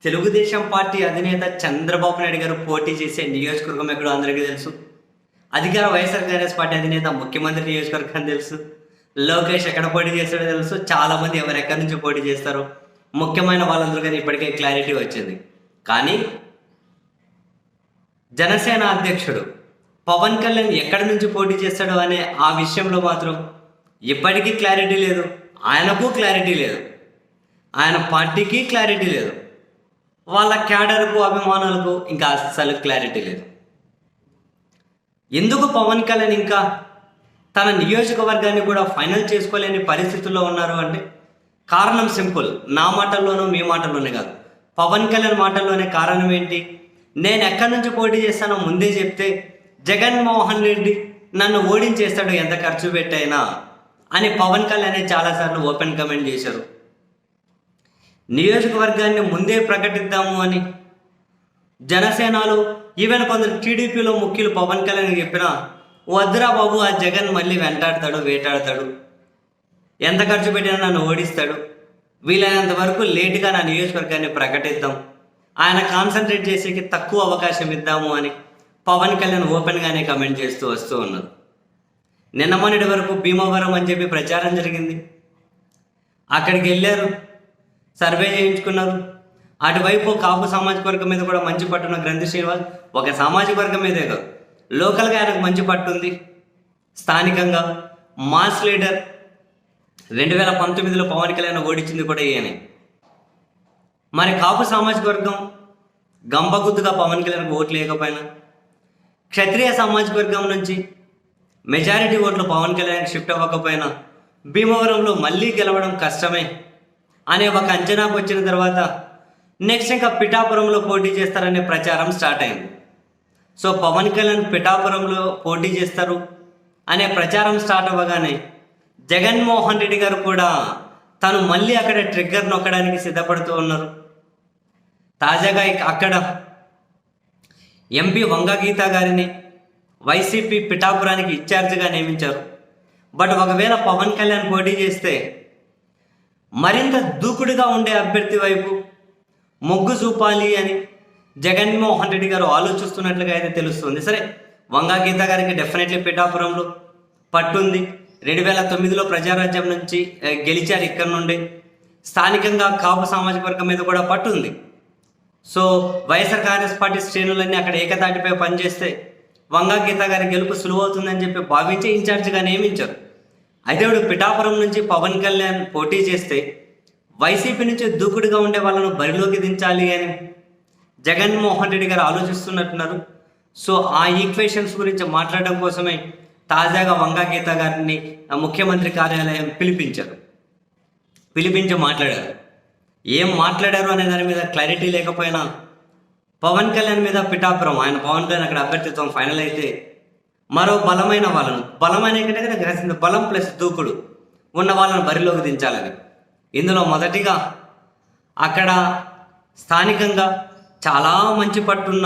Telugu Desam party అధినేత చంద్రబాబు నాయుడు గారు పోటీ చేసే నియోజకవర్గం ఎక్కడో అందరికీ తెలుసు. అధికార వైఎస్ఆర్ కాంగ్రెస్ పార్టీ అధినేత ముఖ్యమంత్రి నియోజకవర్గం తెలుసు. లోకేష్ ఎక్కడ పోటీ చేస్తాడో తెలుసు. చాలామంది ఎవరు ఎక్కడి నుంచి పోటీ చేస్తారో ముఖ్యమైన వాళ్ళందరూ కానీ ఇప్పటికే క్లారిటీ వచ్చింది. కానీ జనసేన అధ్యక్షుడు పవన్ కళ్యాణ్ ఎక్కడి నుంచి పోటీ చేస్తాడో అనే ఆ విషయంలో మాత్రం ఇప్పటికీ క్లారిటీ లేదు. ఆయనకు క్లారిటీ లేదు, ఆయన పార్టీకి క్లారిటీ లేదు, వాళ్ళ క్యాడర్కు అభిమానులకు ఇంకా అస్సలు క్లారిటీ లేదు. ఎందుకు పవన్ కళ్యాణ్ ఇంకా తన నియోజకవర్గాన్ని కూడా ఫైనల్ చేసుకోలేని పరిస్థితుల్లో ఉన్నారు అంటే కారణం సింపుల్. నా మాటల్లోనూ మీ మాటల్లోనే కాదు, పవన్ కళ్యాణ్ మాటల్లోనే. కారణం ఏంటి? నేను ఎక్కడి నుంచి పోటీ చేస్తానో ముందే చెప్తే జగన్మోహన్ రెడ్డి నన్ను ఓడించేస్తాడు ఎంత ఖర్చు పెట్టైనా అని పవన్ కళ్యాణ్ చాలాసార్లు ఓపెన్ కమెంట్ చేశారు. నియోజకవర్గాన్ని ముందే ప్రకటిద్దాము అని జనసేనలో ఈవెన్ కొందరు టీడీపీలో ముఖ్యులు పవన్ కళ్యాణ్ చెప్పినా వద్దురా బాబు, ఆ జగన్ మళ్ళీ వెంటాడతాడు, వేటాడతాడు, ఎంత ఖర్చు పెట్టినా నన్ను ఓడిస్తాడు, వీలైనంత వరకు లేటుగా నా నియోజకవర్గాన్ని ప్రకటిద్దాం, ఆయన కాన్సన్ట్రేట్ చేసేకి తక్కువ అవకాశం ఇద్దాము అని పవన్ కళ్యాణ్ ఓపెన్గానే కమెంట్ చేస్తూ వస్తూ ఉన్నారు. నిన్న మొన్నటి వరకు భీమవరం అని చెప్పి ప్రచారం జరిగింది. అక్కడికి వెళ్ళారు, సర్వే చేయించుకున్నారు. అటువైపు కాపు సామాజిక వర్గం మీద కూడా మంచి పట్టున్న గ్రంథి శ్రీనివాస్ ఒక సామాజిక వర్గం మీదే కాదు, లోకల్గా ఆయనకు మంచి పట్టుంది. స్థానికంగా మాస్ లీడర్ 2019లో పవన్ కళ్యాణ్ ఓడించింది కూడా ఈయనే. మరి కాపు సామాజిక వర్గం గంపగుద్దుగా పవన్ కళ్యాణ్కి ఓట్లు లేకపోయినా, క్షత్రియ సామాజిక వర్గం నుంచి మెజారిటీ ఓట్లు పవన్ కళ్యాణ్కి షిఫ్ట్ అవ్వకపోయినా భీమవరంలో మళ్ళీ గెలవడం కష్టమే అనే ఒక అంచనాకు వచ్చిన తర్వాత నెక్స్ట్ ఇంకా పిఠాపురంలో పోటీ చేస్తారనే ప్రచారం స్టార్ట్ అయింది. సో పవన్ కళ్యాణ్ పిఠాపురంలో పోటీ చేస్తారు అనే ప్రచారం స్టార్ట్ అవ్వగానే జగన్మోహన్ రెడ్డి గారు కూడా తను మళ్ళీ అక్కడ ట్రిగ్గర్ నొక్కడానికి సిద్ధపడుతూ ఉన్నారు. తాజాగా అక్కడ ఎంపీ వంగ గీత గారిని వైసీపీ పిఠాపురానికి ఇన్ఛార్జిగా నియమించారు. బట్ ఒకవేళ పవన్ కళ్యాణ్ పోటీ చేస్తే మరింత దూకుడుగా ఉండే అభ్యర్థి వైపు మొగ్గు చూపాలి అని జగన్మోహన్ రెడ్డి గారు ఆలోచిస్తున్నట్లుగా అయితే తెలుస్తుంది. సరే, వంగా గీత గారికి డెఫినెట్లీ పిఠాపురంలో పట్టుంది. 2009లో ప్రజారాజ్యం నుంచి గెలిచారు. ఇక్కడ నుండి స్థానికంగా కాపు సామాజిక వర్గం మీద కూడా పట్టుంది. సో వైఎస్ఆర్ కాంగ్రెస్ పార్టీ శ్రేణులన్నీ అక్కడ ఏకతాటిపై పనిచేస్తే వంగా గీత గారి గెలుపు సులువవుతుందని చెప్పి భావించి ఇన్ఛార్జిగా నియమించారు. అయితే ఇప్పుడు పిఠాపురం నుంచి పవన్ కళ్యాణ్ పోటీ చేస్తే వైసీపీ నుంచి దూకుడుగా ఉండే వాళ్ళను బరిలోకి దించాలి అని జగన్మోహన్ రెడ్డి గారు ఆలోచిస్తున్నట్టున్నారు. సో ఆ ఈక్వేషన్స్ గురించి మాట్లాడడం కోసమే తాజాగా వంగా గీత గారిని ముఖ్యమంత్రి కార్యాలయం పిలిపించి మాట్లాడారు. ఏం మాట్లాడారు అనే దాని మీద క్లారిటీ లేకపోయినా పవన్ కళ్యాణ్ మీద పిఠాపురం, ఆయన పవన్ కళ్యాణ్ అక్కడ అభ్యర్థిత్వం ఫైనల్ అయితే మరో బలమైన వాళ్ళను, బలమైన కంటే బలం ప్లస్ దూకుడు ఉన్న వాళ్ళను బరిలోకి దించాలని. ఇందులో మొదటిగా అక్కడ స్థానికంగా చాలా మంచి పట్టున్న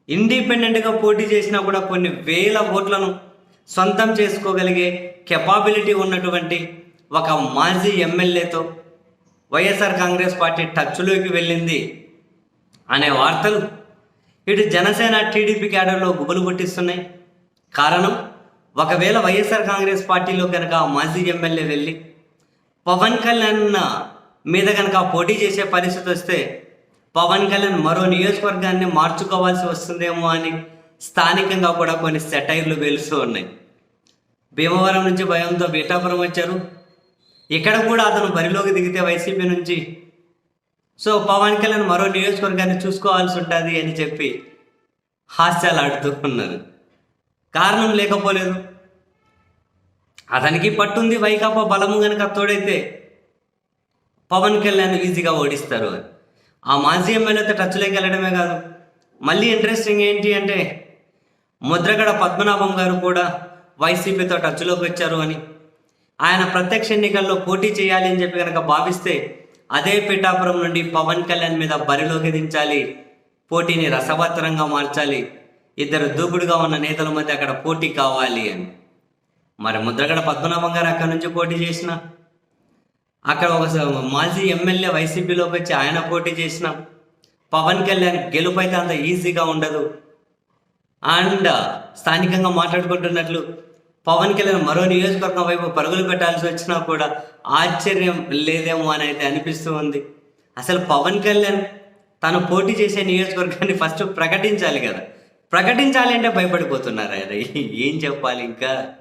ఇండిపెండెంట్గా పోటీ చేసినా కూడా కొన్ని వేల ఓట్లను సొంతం చేసుకోగలిగే కెపాబిలిటీ ఉన్నటువంటి ఒక మాజీ ఎమ్మెల్యేతో వైఎస్ఆర్ కాంగ్రెస్ పార్టీ టచ్లోకి వెళ్ళింది అనే వార్తలు ఇటు జనసేన టీడీపీ క్యాడర్లో గుబులు పుట్టిస్తున్నాయి. కారణం, ఒకవేళ వైఎస్ఆర్ కాంగ్రెస్ పార్టీలో కనుక మాజీ ఎమ్మెల్యే వెళ్ళి పవన్ కళ్యాణ్ మీద కనుక పోటీ చేసే పరిస్థితి వస్తే పవన్ కళ్యాణ్ మరో నియోజకవర్గాన్ని మార్చుకోవాల్సి వస్తుందేమో అని స్థానికంగా కూడా కొన్ని సెటైర్లు వెలుస్తూ ఉన్నాయి. భీమవరం నుంచి భయంతో పిఠాపురం వచ్చారు. ఇక్కడ కూడా అతను బరిలోకి దిగితే వైసీపీ నుంచి సో పవన్ కళ్యాణ్ మరో నియోజకవర్గాన్ని చూసుకోవాల్సి ఉంటుంది అని చెప్పి హాస్యాలు ఆడుతూ ఉన్నారు. కారణం లేకపోలేదు, అతనికి పట్టుంది. వైకాపా బలము కనుక తోడైతే పవన్ కళ్యాణ్ ఈజీగా ఓడిస్తారు అని. ఆ మాజీ ఎమ్మెల్యేతో టచ్లోకి వెళ్ళడమే కాదు, మళ్ళీ ఇంట్రెస్టింగ్ ఏంటి అంటే ముద్రగడ పద్మనాభం గారు కూడా వైసీపీతో టచ్లోకి వచ్చారు అని, ఆయన ప్రత్యక్ష ఎన్నికల్లో పోటీ చేయాలి అని చెప్పి కనుక భావిస్తే అదే పిఠాపురం నుండి పవన్ కళ్యాణ్ మీద బరిలోకి దించాలి, పోటీని రసవత్తరంగా మార్చాలి, ఇద్దరు దూకుడుగా ఉన్న నేతల మధ్య అక్కడ పోటీ కావాలి అని. మరి ముద్రగడ పద్మనాభం గారు అక్కడ నుంచి పోటీ చేసిన, అక్కడ ఒక మాజీ ఎమ్మెల్యే వైసీపీలోకి వచ్చి ఆయన పోటీ చేసిన, పవన్ కళ్యాణ్ గెలుపు అయితే అంత ఈజీగా ఉండదు. అండ్ స్థానికంగా మాట్లాడుకుంటున్నట్లు పవన్ కళ్యాణ్ మరో నియోజకవర్గం వైపు పరుగులు పెట్టాల్సి వచ్చినా కూడా ఆశ్చర్యం లేదేమో అని అయితే అనిపిస్తూ ఉంది. అసలు పవన్ కళ్యాణ్ తను పోటీ చేసే నియోజకవర్గాన్ని ఫస్ట్ ప్రకటించాలి కదా. ప్రకటించాలి అంటే భయపడిపోతున్నారు. అరే ఏం చెప్పాలి ఇంకా.